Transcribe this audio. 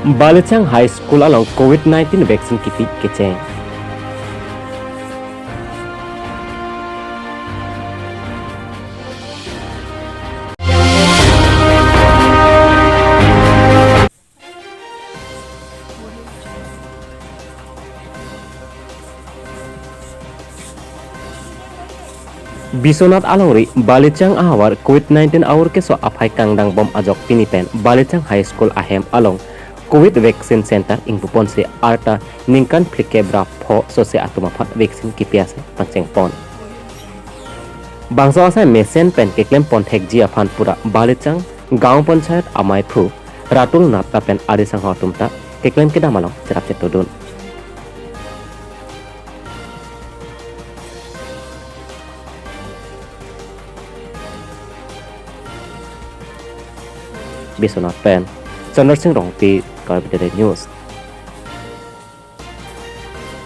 Balichang High School along COVID-19 vaccine kipi keceng. Bisonat alori Balichang ahawar COVID-19 awur keso aphai kangdang bom ajok pinipen Balichang High School ahem along COVID Vaccine Center ing puponse arta ningkan plikebra pho sose atumaphat vaccine kipiase pangcheng pon. Bangsa asa mesen pen keklem pon thek ji afan pura Balichang gaon panchayat amai phu ratul napta pen arisang hotumta keklem kedamalong cerap cetodun. Bisonat pen Chandra Singh Rongti, Karbidere News.